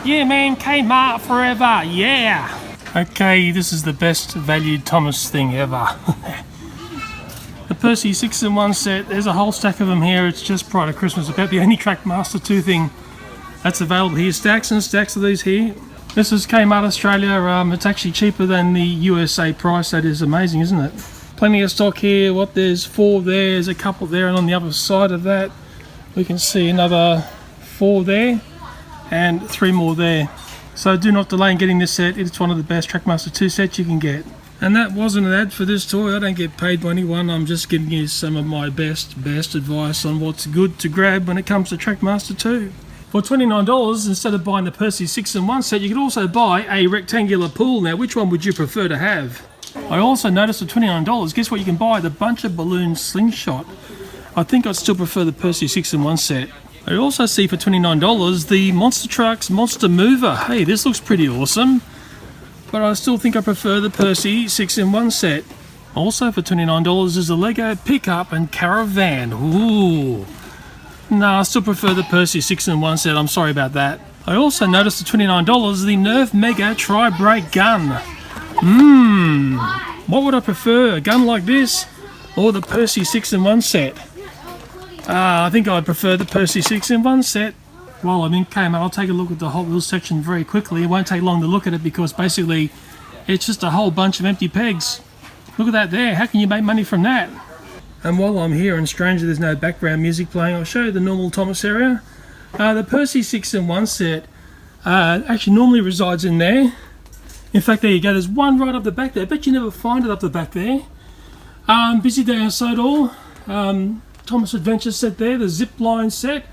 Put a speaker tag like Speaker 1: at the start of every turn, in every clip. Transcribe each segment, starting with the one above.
Speaker 1: Yeah, man, Kmart forever, yeah. Okay, this is the best valued Thomas thing ever. The Percy 6-in-1 set, there's a whole stack of them here. It's just prior to Christmas, about the only Trackmaster 2 thing that's available here. Stacks and stacks of these here. This is Kmart Australia. It's actually cheaper than the USA price. That is amazing, isn't it? Plenty of stock here. What, there's 4 there, there's a couple there, and on the other side of that we can see another 4 there and 3 more there. So do not delay in getting this set. It's one of the best Trackmaster 2 sets you can get. And that wasn't an ad for this toy. I don't get paid by anyone. I'm just giving you some of my best advice on what's good to grab when it comes to Trackmaster 2. For $29, instead of buying the Percy 6-in-1 set, you could also buy a rectangular pool. Now, which one would you prefer to have? I also noticed for $29, guess what you can buy? The Bunch of Balloons Slingshot. I think I'd still prefer the Percy 6-in-1 set. I also see for $29 the Monster Trucks Monster Mover. Hey, this looks pretty awesome. But I still think I prefer the Percy 6-in-1 set. Also for $29 is the Lego Pickup and Caravan. Ooh. No, I still prefer the Percy 6-in-1 set. I'm sorry about that. I also noticed for $29 the Nerf Mega Tri-Brake Gun. What would I prefer? A gun like this or the Percy 6-in-1 set? I think I'd prefer the Percy 6-in-1 set. While I'm in Kmart, I'll take a look at the Hot Wheels section very quickly. It won't take long to look at it because basically it's just a whole bunch of empty pegs. Look at that there. How can you make money from that? And while I'm here, and strangely there's no background music playing, I'll show you the normal Thomas area. The Percy 6-in-1 set actually normally resides in there. In fact, there you go. There's one right up the back there. I bet you never find it up the back there. Busy Day outside all. Thomas Adventure set there. The Zip Line set.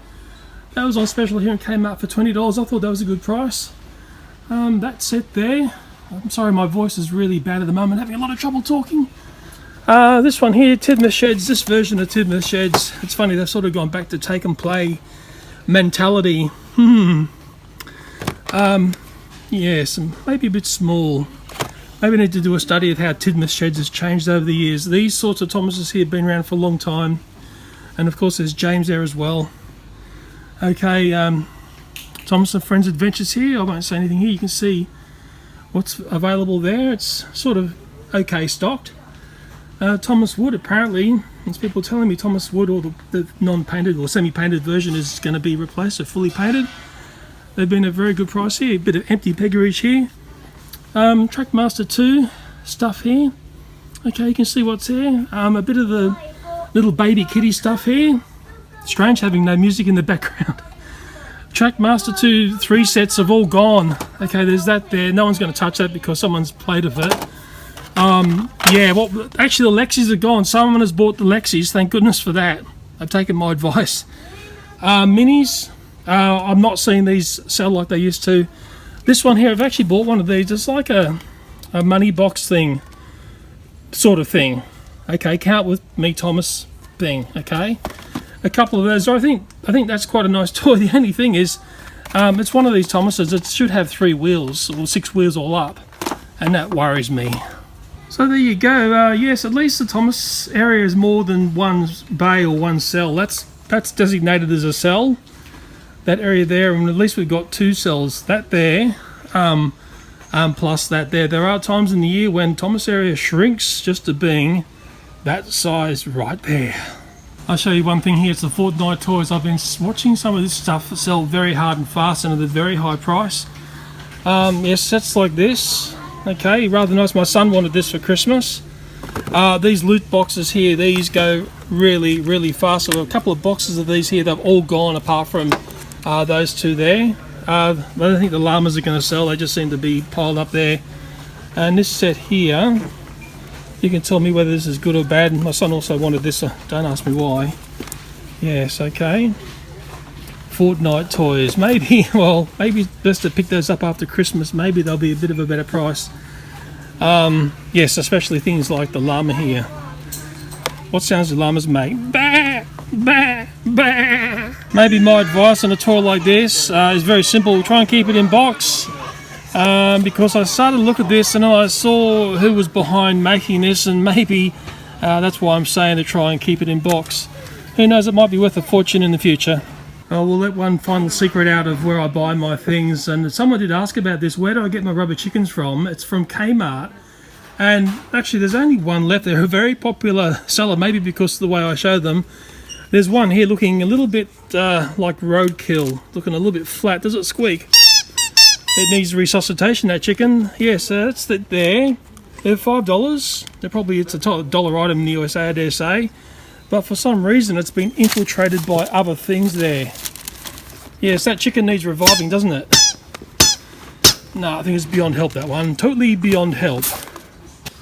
Speaker 1: That was on special here and came out for $20. I thought that was a good price. That set there. I'm sorry, my voice is really bad at the moment. Having a lot of trouble talking. This one here, Tidmouth Sheds. This version of Tidmouth Sheds. It's funny, they've sort of gone back to take and play mentality. Yes, maybe a bit small. Maybe I need to do a study of how Tidmouth Sheds has changed over the years. These sorts of Thomases here have been around for a long time. And of course there's James there as well. Okay, Thomas and Friends Adventures here. I won't say anything here. You can see what's available there. It's sort of okay stocked. Thomas Wood, apparently, there's people telling me Thomas Wood or the non-painted or semi-painted version is going to be replaced or fully painted. They've been a very good price here. A bit of empty peggerage here. Trackmaster 2 stuff here. Okay, you can see what's there. A bit of the little baby kitty stuff here. Strange having no music in the background. Trackmaster 2 3 sets have all gone. Okay, there's that there. No one's going to touch that because someone's played with it. Yeah, well, actually the Lexis are gone. Someone has bought the Lexis. Thank goodness for that. I've taken my advice. Minis. I'm not seeing these sell like they used to. This one here, I've actually bought one of these. It's like a money box thing, sort of thing. Okay, count with me, Thomas thing. Okay. A couple of those. I think that's quite a nice toy. The only thing is, it's one of these Thomases. It should have 3 wheels or 6 wheels all up, and that worries me. So there you go. Yes, at least the Thomas area is more than one bay or one cell. That's designated as a cell. That area there, and at least we've got 2 cells. That there, plus that there. There are times in the year when Thomas area shrinks just to being that size right there. I'll show you one thing here. It's the Fortnite toys. I've been watching some of this stuff sell very hard and fast and at a very high price. Yes, sets like this. Okay, rather nice. My son wanted this for Christmas. These loot boxes here, these go really, really fast. So a couple of boxes of these here, they've all gone apart from those 2 there. I don't think the llamas are going to sell. They just seem to be piled up there. And this set here, you can tell me whether this is good or bad. My son also wanted this, so don't ask me why. Yes, okay. Fortnite toys. Maybe, well, maybe it's best to pick those up after Christmas. Maybe they'll be a bit of a better price. Yes, especially things like the llama here. What sounds do llamas make? Bah, bah, bah. Maybe my advice on a toy like this is very simple. Try and keep it in box. Because I started to look at this and I saw who was behind making this, and maybe that's why I'm saying to try and keep it in box. Who knows, it might be worth a fortune in the future. Oh, we'll let one final secret out of where I buy my things. And someone did ask about this. Where do I get my rubber chickens from? It's from Kmart. And actually, there's only one left. They're a very popular seller, maybe because of the way I show them. There's one here looking a little bit like roadkill, looking a little bit flat. Does it squeak? It needs resuscitation, that chicken. Yes, that's it there. They're $5. It's a dollar item in the USA, I dare say. But for some reason, it's been infiltrated by other things there. Yes, that chicken needs reviving, doesn't it? No, I think it's beyond help, that one. Totally beyond help.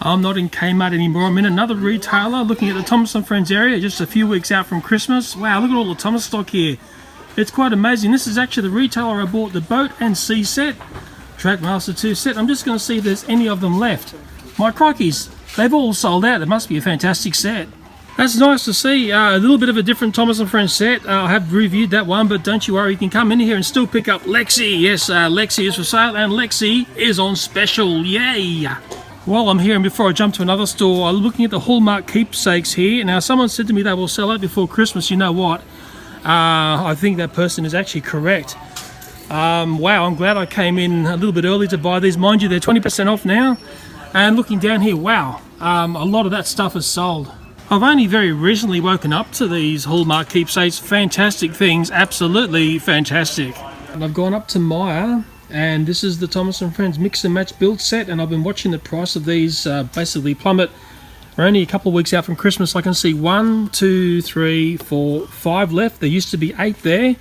Speaker 1: I'm not in Kmart anymore. I'm in another retailer looking at the Thomas & Friends area, just a few weeks out from Christmas. Wow, look at all the Thomas stock here. It's quite amazing. This is actually the retailer I bought the boat and sea set, Trackmaster 2 set. I'm just going to see if there's any of them left. My crikeys, they've all sold out. It must be a fantastic set. That's nice to see. A little bit of a different Thomas & Friends set. I have reviewed that one, but don't you worry, you can come in here and still pick up Lexi. Yes, Lexi is for sale, and Lexi is on special. Yay! While I'm here, and before I jump to another store, I'm looking at the Hallmark keepsakes here. Now, someone said to me they will sell out before Christmas. You know what? I think that person is actually correct. Wow, I'm glad I came in a little bit early to buy these. Mind you, they're 20% off now. And looking down here, wow, a lot of that stuff is sold. I've only very recently woken up to these Hallmark keepsakes. Fantastic things, absolutely fantastic. And I've gone up to Myer, and this is the Thomas & Friends Mix and Match build set, and I've been watching the price of these basically plummet. We're only a couple of weeks out from Christmas. I can see 1, 2, 3, 4, 5 left. There used to be 8 there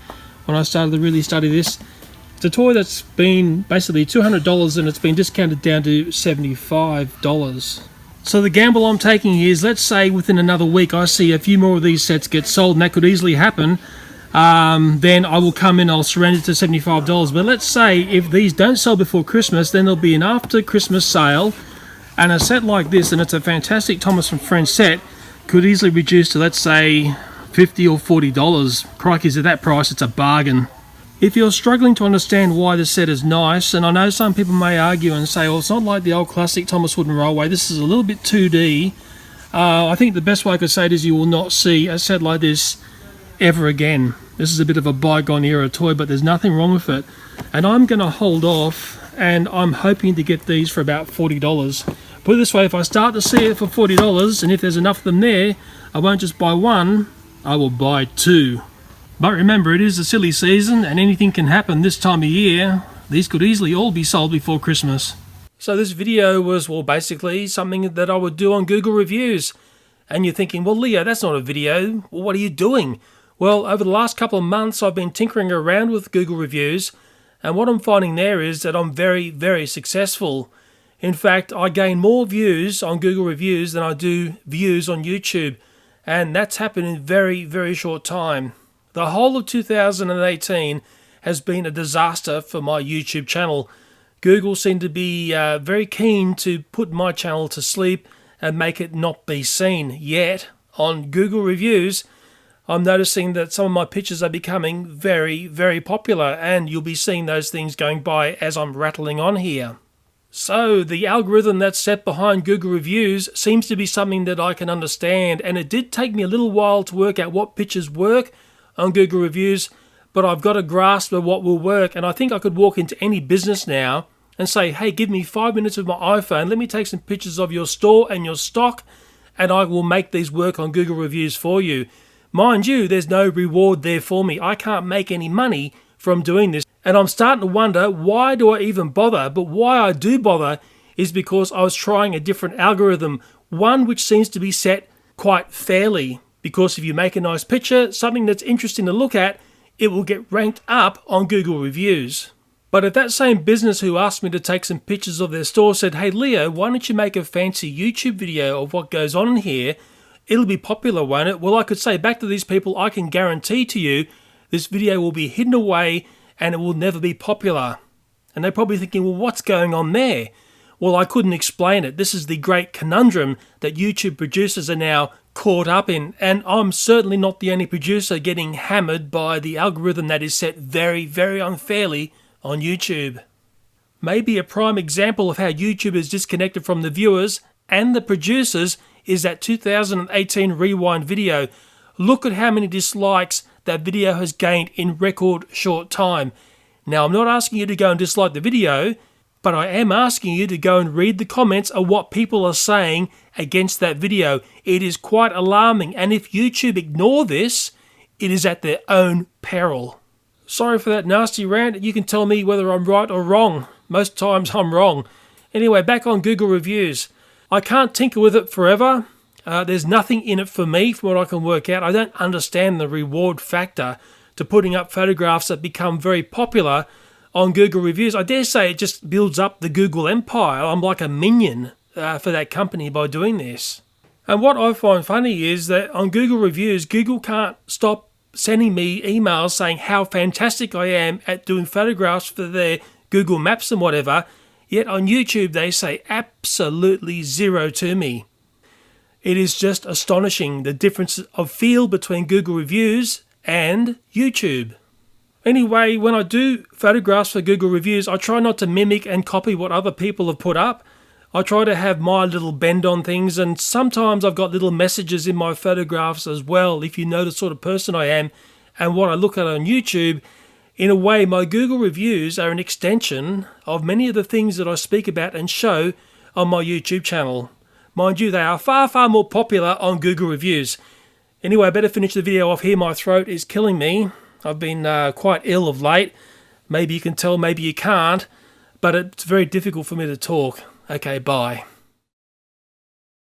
Speaker 1: when I started to really study this. It's a toy that's been basically $200 and it's been discounted down to $75. So the gamble I'm taking is, let's say within another week I see a few more of these sets get sold, and that could easily happen. Then I will come in, I'll surrender to $75. But let's say if these don't sell before Christmas, then there'll be an after Christmas sale, and a set like this, and it's a fantastic Thomas & Friends set, could easily reduce to, let's say, $50 or $40. Crikey's, at that price, it's a bargain. If you're struggling to understand why the set is nice, and I know some people may argue and say, well, it's not like the old classic Thomas Wooden Railway, this is a little bit 2D. I think the best way I could say it is you will not see a set like this ever again. This is a bit of a bygone era toy, but there's nothing wrong with it. And I'm going to hold off, and I'm hoping to get these for about $40. Put it this way, if I start to see it for $40, and if there's enough of them there, I won't just buy one, I will buy 2. But remember, it is a silly season and anything can happen this time of year. These could easily all be sold before Christmas. So this video was, well, basically something that I would do on Google Reviews. And you're thinking, well, Leo, that's not a video. Well, what are you doing? Well, over the last couple of months, I've been tinkering around with Google Reviews. And what I'm finding there is that I'm very, very successful. In fact, I gain more views on Google Reviews than I do views on YouTube. And that's happened in very, very short time. The whole of 2018 has been a disaster for my YouTube channel. Google seemed to be very keen to put my channel to sleep and make it not be seen. Yet, on Google Reviews, I'm noticing that some of my pictures are becoming very, very popular, and you'll be seeing those things going by as I'm rattling on here. So, the algorithm that's set behind Google Reviews seems to be something that I can understand, and it did take me a little while to work out what pictures work on Google Reviews, but I've got a grasp of what will work, and I think I could walk into any business now and say, hey, give me 5 minutes of my iPhone, let me take some pictures of your store and your stock, and I will make these work on Google Reviews for you. Mind you, there's no reward there for me. I can't make any money from doing this, and I'm starting to wonder, why do I even bother? But why I do bother is because I was trying a different algorithm, one which seems to be set quite fairly. Because if you make a nice picture, something that's interesting to look at, it will get ranked up on Google Reviews. But if that same business who asked me to take some pictures of their store said, hey Leo, why don't you make a fancy YouTube video of what goes on in here? It'll be popular, won't it? Well, I could say back to these people, I can guarantee to you, this video will be hidden away and it will never be popular. And they're probably thinking, well, what's going on there? Well, I couldn't explain it. This is the great conundrum that YouTube producers are now caught up in, and I'm certainly not the only producer getting hammered by the algorithm that is set very, very unfairly on YouTube. Maybe a prime example of how YouTube is disconnected from the viewers and the producers is that 2018 Rewind video. Look at how many dislikes that video has gained in record short time. Now, I'm not asking you to go and dislike the video, but I am asking you to go and read the comments of what people are saying against that video. It is quite alarming, and if YouTube ignore this, it is at their own peril. Sorry for that nasty rant. You can tell me whether I'm right or wrong. Most times I'm wrong. Anyway, back on Google reviews. I can't tinker with it forever. There's nothing in it for me, from what I can work out. I don't understand the reward factor to putting up photographs that become very popular on Google reviews. I dare say it just builds up the Google empire. I'm like a minion for that company by doing this. And what I find funny is that on Google reviews, Google can't stop sending me emails saying how fantastic I am at doing photographs for their Google Maps and whatever, yet on YouTube they say absolutely zero to me. It is just astonishing, the difference of feel between Google reviews and YouTube. Anyway, when I do photographs for Google reviews, I try not to mimic and copy what other people have put up. I try to have my little bend on things, and sometimes I've got little messages in my photographs as well, if you know the sort of person I am and what I look at on YouTube. In a way, my Google reviews are an extension of many of the things that I speak about and show on my YouTube channel. Mind you, they are far, far more popular on Google reviews. Anyway, I better finish the video off here. My throat is killing me. I've been quite ill of late. Maybe you can tell, maybe you can't. But it's very difficult for me to talk. Okay, bye.